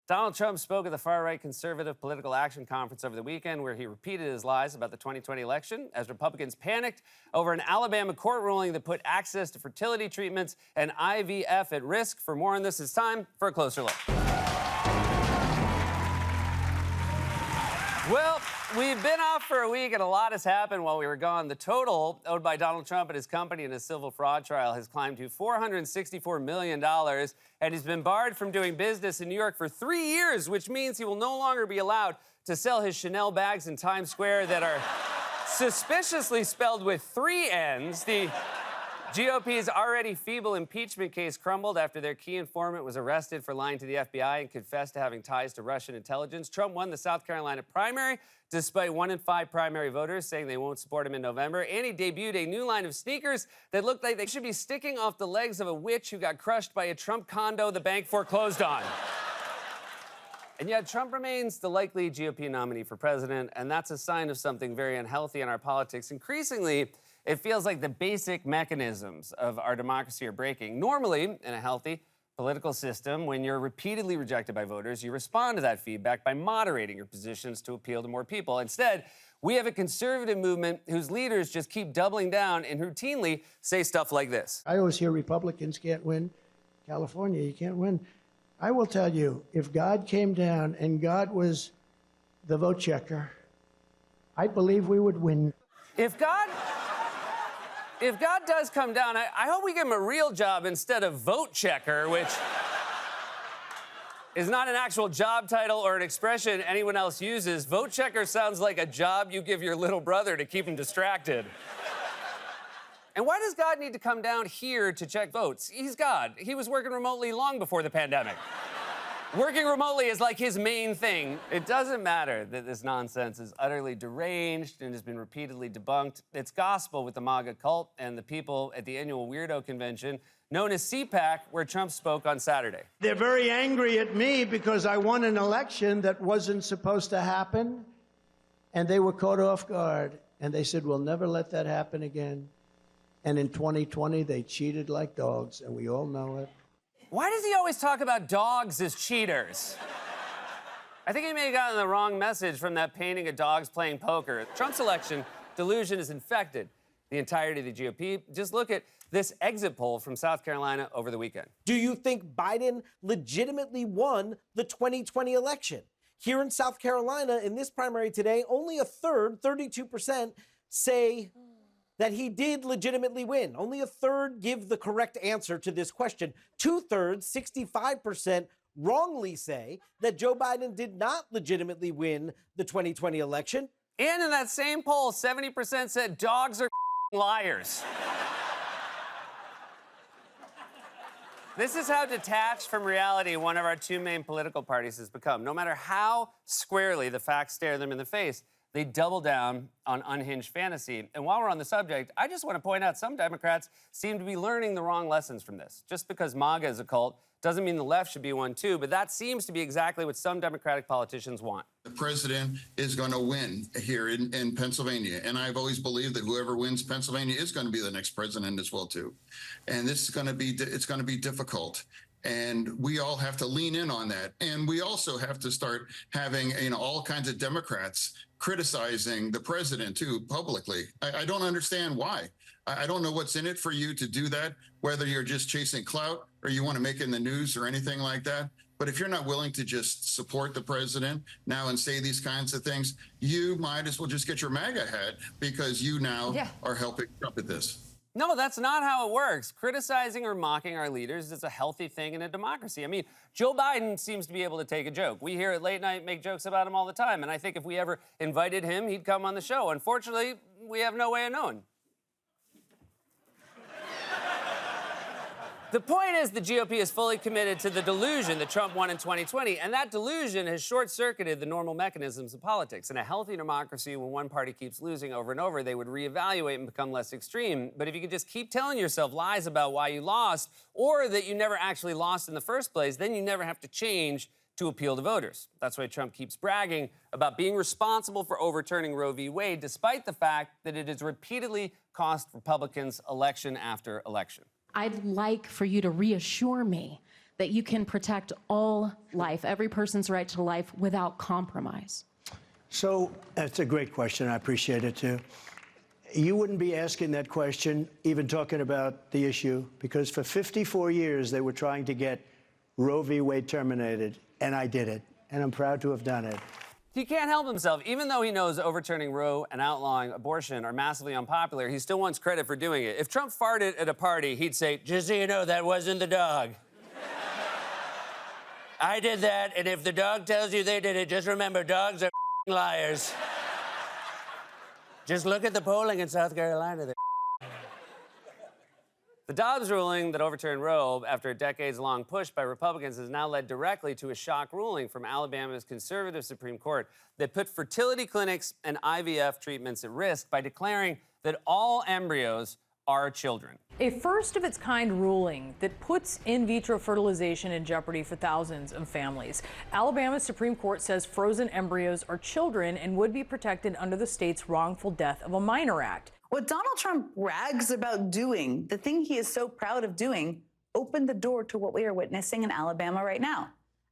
Donald Trump spoke at the far-right conservative political action conference over the weekend where he repeated his lies about the 2020 election as Republicans panicked over an Alabama court ruling that put access to fertility treatments and IVF at risk. For more on this, it's time for a closer look. Well, we've been off for a week and a lot has happened while we were gone. The total owed by Donald Trump and his company in a civil fraud trial has climbed to $464 million, and he's been barred from doing business in New York for 3 years, which means he will no longer be allowed to sell his Chanel bags in Times Square that are suspiciously spelled with 3 N's. The GOP's already feeble impeachment case crumbled after their key informant was arrested for lying to the FBI and confessed to having ties to Russian intelligence. Trump won the South Carolina primary, despite 1 in 5 primary voters saying they won't support him in November. And he debuted a new line of sneakers that looked like they should be sticking off the legs of a witch who got crushed by a Trump condo the bank foreclosed on. And yet Trump remains the likely GOP nominee for president, and that's a sign of something very unhealthy in our politics. Increasingly, it feels like the basic mechanisms of our democracy are breaking. Normally, in a healthy political system, when you're repeatedly rejected by voters, you respond to that feedback by moderating your positions to appeal to more people. Instead, we have a conservative movement whose leaders just keep doubling down and routinely say stuff like this. I always hear Republicans can't win. California, you can't win. I will tell you, if God came down and God was the vote checker, I believe we would win. If God does come down, I hope we give him a real job instead of vote checker, which is not an actual job title or an expression anyone else uses. Vote checker sounds like a job you give your little brother to keep him distracted. And why does God need to come down here to check votes? He's God. He was working remotely long before the pandemic. Working remotely is like his main thing. It doesn't matter that this nonsense is utterly deranged and has been repeatedly debunked. It's gospel with the MAGA cult and the people at the annual Weirdo Convention known as CPAC, where Trump spoke on Saturday. They're very angry at me because I won an election that wasn't supposed to happen, and they were caught off guard. And they said, we'll never let that happen again. And in 2020, they cheated like dogs, and we all know it. Why does he always talk about dogs as cheaters? I think he may have gotten the wrong message from that painting of dogs playing poker. Trump's election delusion has infected the entirety of the GOP. Just look at this exit poll from South Carolina over the weekend. Do you think Biden legitimately won the 2020 election? Here in South Carolina, in this primary today, only a third, 32%, say that he did legitimately win. Only a third give the correct answer to this question. 2/3, 65%, wrongly say that Joe Biden did not legitimately win the 2020 election. And in that same poll, 70% said dogs are liars. This is how detached from reality one of our 2 main political parties has become. No matter how squarely the facts stare them in the face, they double down on unhinged fantasy. And while we're on the subject, I just want to point out some Democrats seem to be learning the wrong lessons from this. Just because MAGA is a cult doesn't mean the left should be one too, but that seems to be exactly what some Democratic politicians want. The president is going to win here in Pennsylvania. And I've always believed that whoever wins Pennsylvania is going to be the next president as well too. And this is going to be, it's going to be difficult. And we all have to lean in on that. And we also have to start having, all kinds of Democrats criticizing the president too publicly. I don't understand why. I don't know what's in it for you to do that, whether you're just chasing clout or you want to make it in the news or anything like that. But if you're not willing to just support the president now and say these kinds of things, you might as well just get your MAGA hat because you now are helping Trump at this. No, that's not how it works. Criticizing or mocking our leaders is a healthy thing in a democracy. I mean, Joe Biden seems to be able to take a joke. We here at Late Night make jokes about him all the time, and I think if we ever invited him, he'd come on the show. Unfortunately, we have no way of knowing. The point is the GOP is fully committed to the delusion that Trump won in 2020, and that delusion has short-circuited the normal mechanisms of politics. In a healthy democracy, when one party keeps losing over and over, they would reevaluate and become less extreme. But if you could just keep telling yourself lies about why you lost, or that you never actually lost in the first place, then you never have to change to appeal to voters. That's why Trump keeps bragging about being responsible for overturning Roe v. Wade, despite the fact that it has repeatedly cost Republicans election after election. I'd like for you to reassure me that you can protect all life, every person's right to life, without compromise? So that's a great question. I appreciate it, too. You wouldn't be asking that question, even talking about the issue, because for 54 years they were trying to get Roe v. Wade terminated, and I did it, and I'm proud to have done it. He can't help himself. Even though he knows overturning Roe and outlawing abortion are massively unpopular, he still wants credit for doing it. If Trump farted at a party, he'd say, just so you know, that wasn't the dog. I did that, and if the dog tells you they did it, just remember, dogs are liars. Just look at the polling in South Carolina. The Dobbs ruling that overturned Roe after a decades-long push by Republicans has now led directly to a shock ruling from Alabama's conservative Supreme Court that put fertility clinics and IVF treatments at risk by declaring that all embryos are children. A first-of-its-kind ruling that puts in vitro fertilization in jeopardy for thousands of families. Alabama's Supreme Court says frozen embryos are children and would be protected under the state's Wrongful Death of a Minor Act. What Donald Trump brags about doing, the thing he is so proud of doing, opened the door to what we are witnessing in Alabama right now.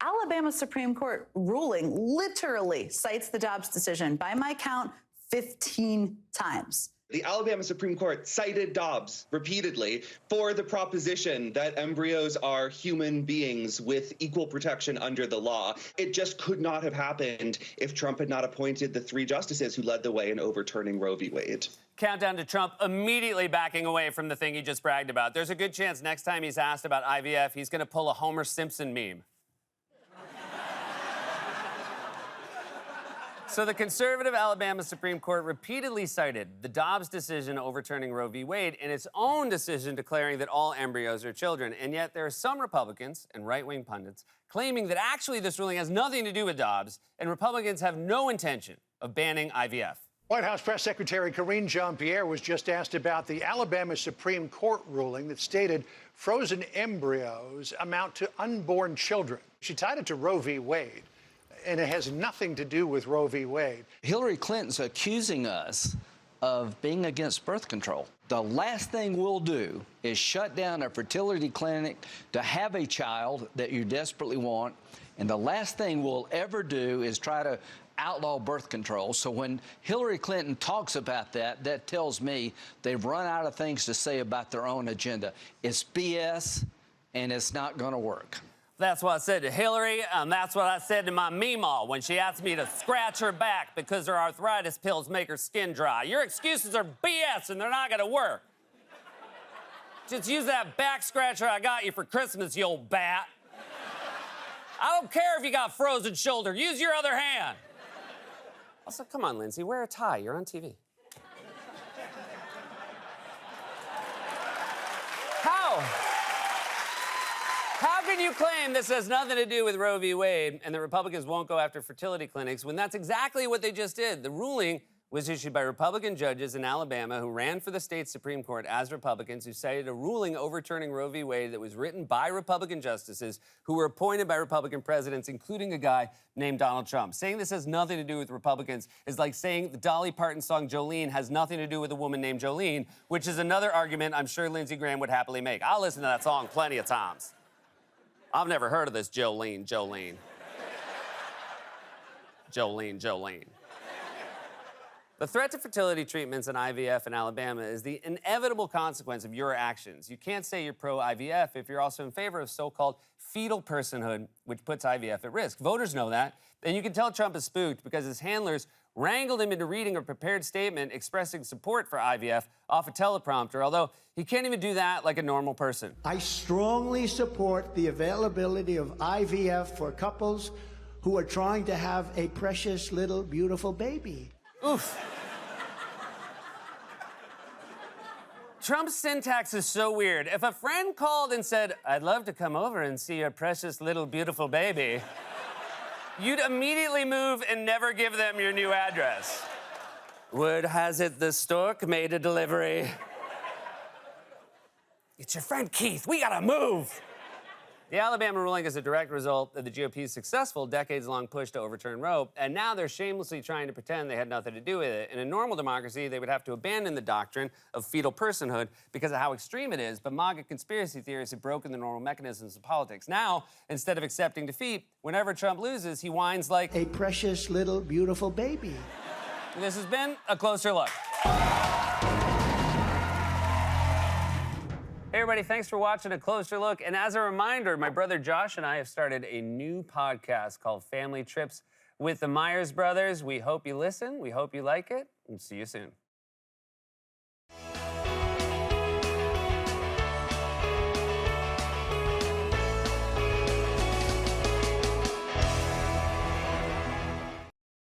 Alabama's Supreme Court ruling literally cites the Dobbs decision, by my count, 15 times. The Alabama Supreme Court cited Dobbs repeatedly for the proposition that embryos are human beings with equal protection under the law. It just could not have happened if Trump had not appointed the 3 justices who led the way in overturning Roe v. Wade. Countdown to Trump immediately backing away from the thing he just bragged about. There's a good chance next time he's asked about IVF, he's going to pull a Homer Simpson meme. So the conservative Alabama Supreme Court repeatedly cited the Dobbs decision overturning Roe v. Wade in its own decision declaring that all embryos are children. And yet there are some Republicans and right-wing pundits claiming that actually this ruling has nothing to do with Dobbs, and Republicans have no intention of banning IVF. White House Press Secretary Karine Jean-Pierre was just asked about the Alabama Supreme Court ruling that stated frozen embryos amount to unborn children. She tied it to Roe v. Wade, and it has nothing to do with Roe v. Wade. Hillary Clinton's accusing us of being against birth control. The last thing we'll do is shut down a fertility clinic to have a child that you desperately want, and the last thing we'll ever do is try to outlaw birth control. So when Hillary Clinton talks about that, that tells me they've run out of things to say about their own agenda. It's BS, and it's not going to work. That's what I said to Hillary, and that's what I said to my Meemaw when she asked me to scratch her back because her arthritis pills make her skin dry. Your excuses are BS, and they're not going to work. Just use that back scratcher I got you for Christmas, you old bat. I don't care if you got frozen shoulder. Use your other hand. Also, come on, Lindsay, wear a tie. You're on TV. How can you claim this has nothing to do with Roe v. Wade and the Republicans won't go after fertility clinics when that's exactly what they just did? The ruling was issued by Republican judges in Alabama who ran for the state's Supreme Court as Republicans, who cited a ruling overturning Roe v. Wade that was written by Republican justices who were appointed by Republican presidents, including a guy named Donald Trump. Saying this has nothing to do with Republicans is like saying the Dolly Parton song Jolene has nothing to do with a woman named Jolene, which is another argument I'm sure Lindsey Graham would happily make. I'll listen to that song plenty of times. I've never heard of this Jolene. Jolene, Jolene. The threat to fertility treatments and IVF in Alabama is the inevitable consequence of your actions. You can't say you're pro-IVF if you're also in favor of so-called fetal personhood, which puts IVF at risk. Voters know that. And you can tell Trump is spooked because his handlers wrangled him into reading a prepared statement expressing support for IVF off a teleprompter, although he can't even do that like a normal person. I strongly support the availability of IVF for couples who are trying to have a precious little beautiful baby. Oof. Trump's syntax is so weird. If a friend called and said, I'd love to come over and see your precious little beautiful baby, you'd immediately move and never give them your new address. Word has it the stork made a delivery. It's your friend Keith. We gotta move. The Alabama ruling is a direct result of the GOP's successful decades-long push to overturn Roe, and now they're shamelessly trying to pretend they had nothing to do with it. In a normal democracy, they would have to abandon the doctrine of fetal personhood because of how extreme it is, but MAGA conspiracy theorists have broken the normal mechanisms of politics. Now, instead of accepting defeat, whenever Trump loses, he whines like A precious little beautiful baby. This has been A Closer Look. Hey, everybody, thanks for watching A Closer Look. And as a reminder, my brother Josh and I have started a new podcast called Family Trips with the Myers Brothers. We hope you listen. We hope you like it. And see you soon.